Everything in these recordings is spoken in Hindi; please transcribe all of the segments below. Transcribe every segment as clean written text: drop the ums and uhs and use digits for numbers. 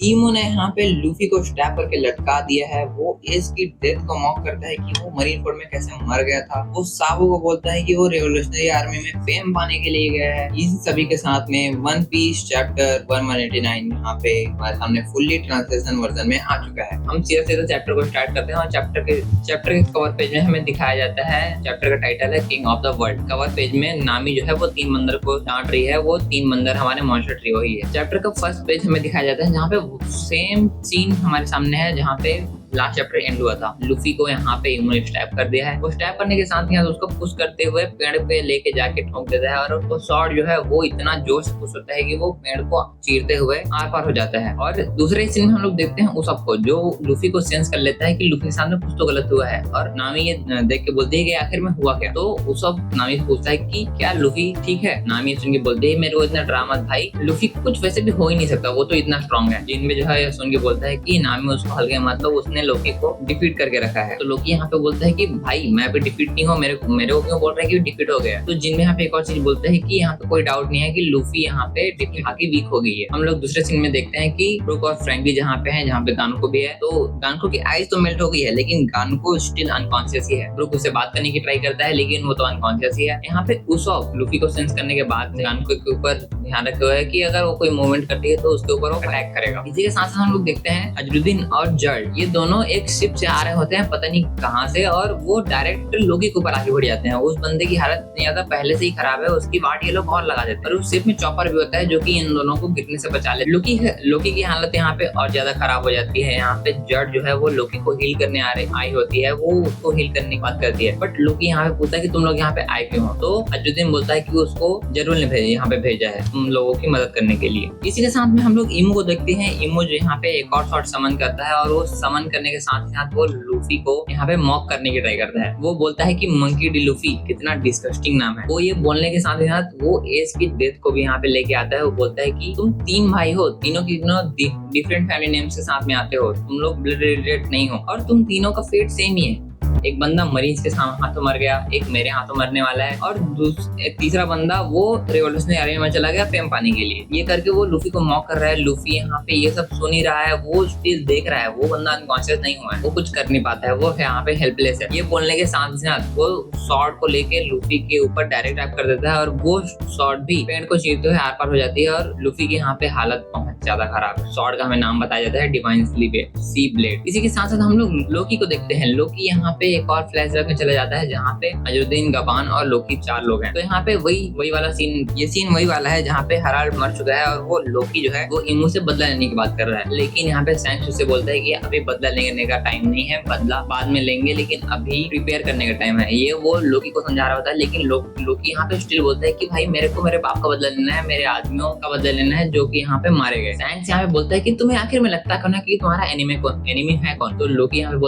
ईमो ने यहाँ पे लूफी को स्टैप करके लटका दिया है। वो एस की डेथ को मॉक करता है कि वो मरीन फोर्ड में कैसे मर गया था। वो साबो को बोलता है कि वो रेवोल्यूशनरी आर्मी में फेम पाने के लिए गया है। इन सभी के साथ में वन पीस चैप्टर 1189 यहाँ पे हमारे सामने फुल्ली ट्रांसलेशन वर्जन में आ चुका है। हम सीधा सीधा चैप्टर को स्टार्ट करते हैं और चैप्टर के कवर पेज में हमें दिखाया जाता है। चैप्टर का टाइटल है king of the world. Cover page में नामी जो है वो 3 बंदर को डांट रही है। वो 3 बंदर हमारे मॉन्स्टर ट्रियो ही है। चैप्टर का फर्स्ट पेज हमें दिखाया जाता है जहाँ पे सेम सीन हमारे सामने है जहाँ पे लास्ट चैप्टर एंड हुआ था। लूफी को यहाँ पे इमो ने स्टैप कर दिया है। वो स्टैप करने के साथ ही उसको पुश करते हुए पेड़ पे लेके जाके ठोक देता है और वो शॉट जो है वो इतना जोर से पुश होता है कि वो पेड़ को चीरते हुए आर पार हो जाता है। और दूसरे सीन में हम लोग देखते हैं उसप को, जो लूफी को सेंस कर लेता है कि लूफी के सामने कुछ तो गलत हुआ है और नामी ये देख के बोलती है कि आखिर में हुआ क्या। तो उसप नामी से पूछता है कि क्या लूफी ठीक है। नामी सुन के बोलती है मेरे को इतना ड्रामा भाई, लूफी कुछ वैसे भी हो ही नहीं सकता, वो तो इतना स्ट्रॉन्ग है। जिनमें जो है सुन के बोलता है कि नामी उसको हल्के मतलब उसने लोकी को डिफीट करके रखा है। तो लोकी यहाँ पे बोलता है कि भाई मैं अभी डिफीट नहीं हूँ, मेरे को क्यों बोल रहा है कि डिफीट हो गया। तो जिनमें यहाँ पे एक और चीज बोलते हैं कि यहाँ पे कोई डाउट नहीं है कि लूफी यहाँ पे डिफीट आके वीक हो गई है। हम लोग दूसरे सीन में देखते हैं कि ब्रूक और फ्रैंकी जहाँ पे है, जहाँ पे गानको भी है। तो गानको की आईज तो मेल्ट हो गई है लेकिन गानको स्टिल अनकॉन्शियस ही है। ब्रूक उससे बात करने की ट्राई करता है लेकिन वो तो अनकॉन्शियस ही है। यहाँ पे उसॉप लूफी को सेंस करने के बाद गानको के ऊपर ध्यान रखे हुए है कि अगर वो कोई मूवमेंट करती है तो उसके ऊपर वो अटैक करेगा। इसी के साथ साथ हम लोग देखते हैं अजरुद्दीन और जर्ड, ये दोनों एक शिप से आ रहे होते हैं पता नहीं कहां से, और वो डायरेक्ट लोकी के ऊपर आगे बढ़ जाते हैं। उस बंदे की हालत इतनी ज्यादा पहले से ही खराब है, उसकी वाट ये लोग और लगा देते हैं। और उस शिप में चॉपर भी होता है जो कि इन दोनों को गिरने से बचा ले। लोकी की हालत यहाँ पे और ज्यादा खराब हो जाती है। यहाँ पे जर्ड जो है वो लोकी को हील करने आई होती है, वो उसको हील करने की बात करती है। बट लोकी यहाँ पे पूछता है कि तुम लोग यहाँ पे आए क्यों हो। तो अजुद्दीन बोलता है कि उसको जरूर ने यहाँ पे भेजा है तुम लोगों की मदद करने के लिए। इसी के साथ में हम लोग इमो को देखते हैं। इमो जो यहाँ पे एक और शॉट समन करता है और वो समन करने के साथ साथ वो लूफी को यहाँ पे मॉक करने की ट्राई करता है। वो बोलता है कि मंकी डी लूफी, कितना डिस्गस्टिंग नाम है। वो ये बोलने के साथ साथ वो एस की डेथ को भी यहाँ पे लेके आता है। वो बोलता है कि तुम 3 भाई हो, तीनों डिफरेंट फैमिली नेम से साथ में आते हो, तुम लोग ब्लड रिलेटेड नहीं हो और तुम तीनों का फेट सेम ही है। एक बंदा मरीज के हाथों मर गया, एक मेरे हाथों मरने वाला है और तीसरा बंदा वो रिवॉल्यूशनरी आर्मी में चला गया फेम पाने के लिए। ये करके वो लूफी को मॉक कर रहा है। लूफी यहाँ पे ये सब सुन ही रहा है, वो स्टिल देख रहा है। वो बंदा अनकॉन्शियस नहीं हुआ है, वो कुछ कर नहीं पाता है, वो यहाँ पे हेल्पलेस है। ये बोलने के साथ साथ वो शॉर्ट को लेके लूफी के ऊपर डायरेक्ट टैप कर देता है और वो शॉर्ट भी पेड़ को चीरते हुए आर पार हो जाती है और लूफी की यहाँ पे हालत बहुत ज्यादा खराब है। शॉर्ट का हमें नाम बताया जाता है डिवाइन सी ब्लेड। इसी के साथ साथ हम लोग लोकी को देखते हैं। लोकी यहाँ पे एक और फ्लैशबैक में चला जाता है जहाँ पे अजुद्दीन, गबान और लोकी 4 लोग हैं। तो यहाँ पे वही वाला सीन, ये सीन वही वाला है जहाँ पे हराल्ड मर चुका है और वो लोकी जो है वो इमो से बदला लेने की बात कर रहा है। लेकिन यहाँ पे सैंक्स उससे बोलता है कि अभी बदला लेने का टाइम नहीं है, बदला बाद में लेंगे लेकिन अभी प्रिपेयर करने का टाइम है। ये वो लोकी को समझा रहा होता है लेकिन लोकी यहाँ पे स्टिल बोलता है कि भाई मेरे को मेरे बाप का बदला लेना है, मेरे आदमियों का बदला लेना है जो कि यहाँ पे मारे गए। सैंक्स यहाँ पे बोलता है कि तुम्हें आखिर में लगता है कि तुम्हारा एनिमी है कौन। तो लोकी यहाँ पे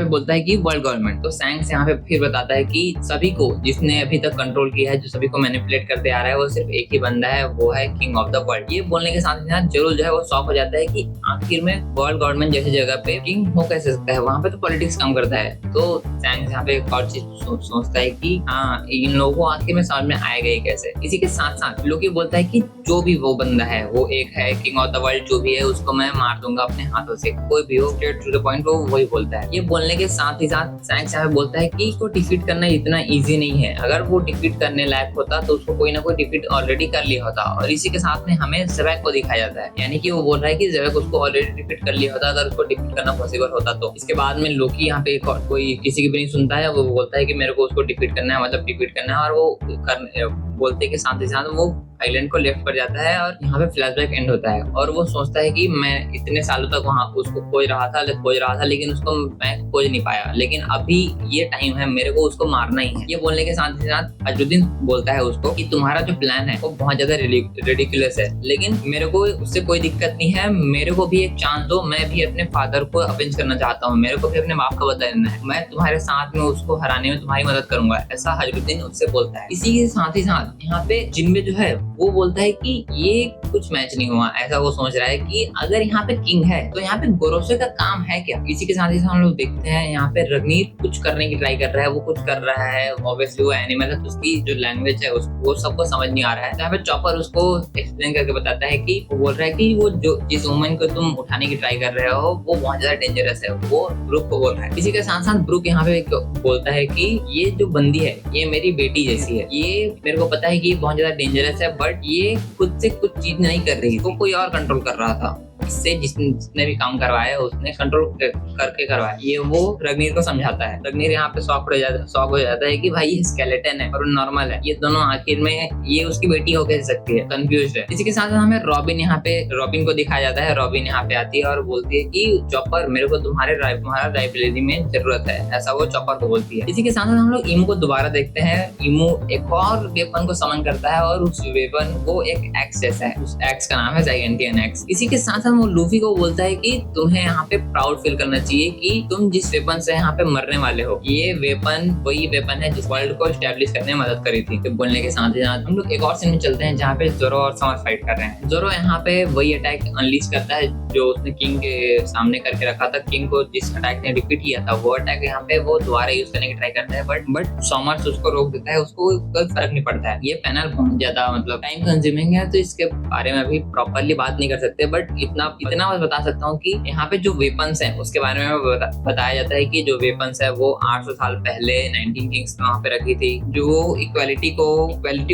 बोलता है कि वर्ल्ड गवर्नमेंट। तो सैंक्स यहाँ पे फिर बताता है कि सभी को जिसने अभी तक कंट्रोल किया है, जो सभी को मैनिपुलेट करते आ रहा है, वो सिर्फ एक ही बंदा है, वो है किंग ऑफ द वर्ल्ड। ये बोलने के साथ साथ जरूर जो है वो शॉक हो जाता है कि आखिर में वर्ल्ड गवर्नमेंट जैसी जगह पे किंग हो कैसे सकता है, वहाँ पे तो पॉलिटिक्स काम करता है। तो सैंक्स यहाँ पे एक और चीज सोचता है कि हाँ इन लोगों को आखिर में समझ में आएगा ये कैसे। इसी के साथ साथ लोकी बोलता है कि जो भी वो बंदा है, वो एक है किंग ऑफ द वर्ल्ड, जो भी है उसको मैं मार दूंगा अपने हाथों से, कोई भी हो, स्ट्रेट टू द पॉइंट वो वही बोलता है। ये बोलने के साथ ही साथ सैंक्स यहाँ पे बोलता है कि इसको डिफीट करना इतना इजी नहीं है। अगर वो डिफीट करने लायक होता तो उसको कोई ना कोई डिफीट ऑलरेडी कर लिया होता। और इसी के साथ में हमें ज़ेबेक को दिखाया जाता है, यानी कि वो बोल रहा है कि ज़ेबेक उसको ऑलरेडी डिफीट कर लिया होता अगर उसको डिफीट करना पॉसिबल होता तो। इसके बाद में लोकी यहाँ पे कोई किसी की भी नहीं सुनता है। वो बोलता है कि मेरे को उसको डिफीट करना है, मतलब डिफीट करना है, और वो बोलते के साथ ही साथ वो आइलैंड को लेफ्ट कर जाता है और यहाँ पे फ्लैशबैक एंड होता है। और वो सोचता है कि मैं इतने सालों तक वहाँ उसको खोज रहा था लेकिन उसको मैं खोज नहीं पाया, लेकिन अभी ये टाइम है, मेरे को उसको मारना ही है। ये बोलने के साथ ही साथ अजुद्दीन बोलता है उसको कि तुम्हारा जो प्लान है वो बहुत ज्यादा रिडिकुलस है, लेकिन मेरे को उससे कोई दिक्कत नहीं है, मेरे को भी एक चांस दो, मैं भी अपने फादर को अवेंज करना चाहता हूँ, मेरे को भी अपने बाप का बदला लेना है, मैं तुम्हारे साथ में उसको हराने में तुम्हारी मदद करूंगा, ऐसा अजुद्दीन उससे बोलता है। इसी के साथ ही साथ यहाँ पे जिनबे जो है वो बोलता है कि ये कुछ मैच नहीं हुआ, ऐसा वो सोच रहा है कि अगर यहाँ पे किंग है तो यहाँ पे गोरोसे का काम है क्या। इसी के साथ ही हम लोग देखते हैं यहाँ पे रग्नीर कुछ करने की ट्राई कर रहा है, वो कुछ कर रहा है, ऑब्वियसली वो एनिमल है तो उसकी जो लैंग्वेज है वो सबको समझ नहीं आ रहा है। यहाँ पे चॉपर उसको एक्सप्लेन करके बताता है कि वो बोल रहा है कि वो जो जिस वुमन को तुम उठाने की ट्राई कर रहे हो वो बहुत ज्यादा डेंजरस है, वो ब्रूक को बोल रहा है। इसी के साथ साथ ब्रूक यहाँ पे बोलता है कि ये जो बंदी है ये मेरी बेटी जैसी है, ये मेरे को पता है कि ये बहुत ज्यादा डेंजरस है, बट ये खुद से कुछ चीज नहीं कर रही, तो कोई और कंट्रोल कर रहा था। इससे जिसने भी काम करवाया उसने कंट्रोल करके करवाया, ये वो रग्नीर को समझाता है। रग्नीर यहाँ पे शॉक हो जाता है कि भाई ये स्केलेटन है और नॉर्मल है, ये दोनों आखिर में ये उसकी बेटी हो कैसे सकती है, कंफ्यूज है। इसी के साथ हमें रॉबिन को दिखाया जाता है। रॉबिन यहाँ पे आती है और बोलती है कि चॉपर मेरे को तुम्हारा लाइब्रेरी में जरूरत है, ऐसा वो चॉपर को बोलती है। इसी के साथ हम लोग ईमू को दोबारा देखते हैं। ईमू एक और वेपन को समन करता है और उस वेपन वो एक एक्स जैसा है, उस एक्स का नाम है जाइगेंटियन एक्स। इसी के साथ वो लूफी को बोलता है कि तुम्हें यहाँ पे प्राउड फील करना चाहिए कि तुम जिस वेपन से यहाँ पे मरने वाले हो, ये वेपन वही वेपन है जिस वर्ल्ड को एस्टेब्लिश करने में मदद करी थी। तो बोलने के साथ ही साथ हम लोग एक और सीन में चलते हैं जहाँ पे जोरो और समर फाइट कर रहे हैं। जोरो यहाँ पे वही अटैक अनलीज करता है जो उसने किंग के सामने करके रखा था। किंग को जिस अटैक ने रिपीट किया था वो अटैक यहाँ पे वो दोबारा यूज करने की ट्राई करता है, बट समर्स उसको रोक देता है, उसको कोई फर्क नहीं पड़ता है। ये पैनल बहुत ज्यादा मतलब टाइम कंज्यूमिंग है तो इसके बारे में अभी प्रॉपरली बात नहीं कर सकते, बट इतना मैं बता सकता हूँ कि यहाँ पे जो वेपन्स हैं उसके बारे में बताया जाता है कि जो वेपन्स है वो 800 साल पहले 19 किंग्स ने वहाँ पे रखी थी, जो इक्वालिटी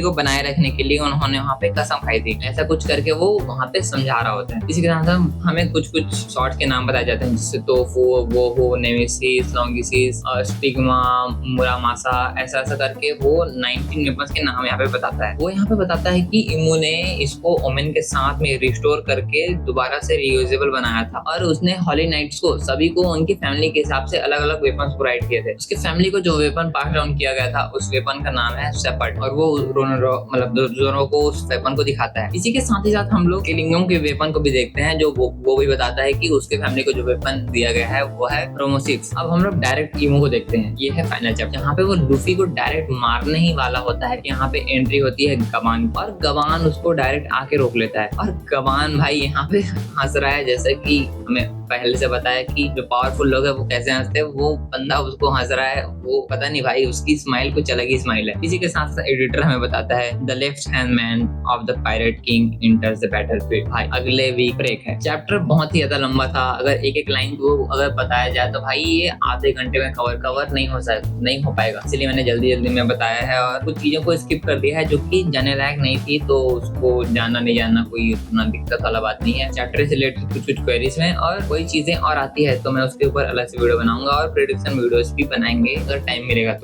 को बनाए रखने के लिए उन्होंने वहाँ पे कसम खाई थी, ऐसा कुछ करके वो वहाँ पे समझा रहा होता है। इसी के साथ हमें कुछ शॉर्ट्स के नाम बताए जाते हैं जिससे तोफू, वोहो, नेमेसिस, लॉन्गिसिस, स्टिग्मा, मुरामासा, ऐसा करके वो 19 वेपन्स के नाम यहाँ पे बताता है। वो यहाँ पे बताता है कि इमू ने इसको ओमेन के साथ में रिस्टोर करके दोबारा से रीयूजेबल बनाया था और उसने हॉली नाइट्स को सभी को उनकी फैमिली के हिसाब से अलग अलग वेपन्स प्रोवाइड किए थे। उसके फैमिली को जो वेपन पास डाउन किया गया था उस वेपन का नाम है शेपर्ड और वो जोरो को उस वेपन को दिखाता है। इसी के साथ ही साथ हम लोग किलिंगम के वेपन को भी देखते हैं जो वो भी बताता है कि उसके फैमिली को जो वेपन दिया गया है वो है क्रोमोसिक्स। अब हम लोग डायरेक्ट ईमो को देखते हैं। ये है फाइनल चैप्टर, यहाँ पे वो लूफी को डायरेक्ट मारने ही वाला होता है। यहाँ पे एंट्री होती है गवान और गवान उसको डायरेक्ट आके रोक लेता है और गवान भाई यहाँ पे हंस रहा है, जैसे कि हमें पहले से बताया कि जो पावरफुल लोग है वो कैसे हंसते हैं, वो बंदा उसको हंस रहा है, वो पता नहीं भाई उसकी स्माइल कुछ अलग ही स्माइल है। इसी के साथ साथ एडिटर हमें बताता है the left hand man of the pirate king इंटर्स the battlefield. भाई अगले वीक ब्रेक है। चैप्टर बहुत ही ज्यादा लंबा था, अगर एक लाइन को अगर बताया जाए तो भाई ये आधे घंटे में कवर नहीं हो पाएगा, इसलिए मैंने जल्दी में बताया है और कुछ चीजों को स्किप कर दिया है जो कि जाने लायक नहीं थी, तो उसको जानना नहीं जानना कोई उतना दिक्कत वाला बात नहीं है। चैप्टर से रिलेटेड कुछ क्वेरीज में और कोई चीजें और आती है तो मैं उसके ऊपर अलग से वीडियो बनाऊंगा और प्रेडिक्शन वीडियोस भी बनाएंगे अगर टाइम मिलेगा तो।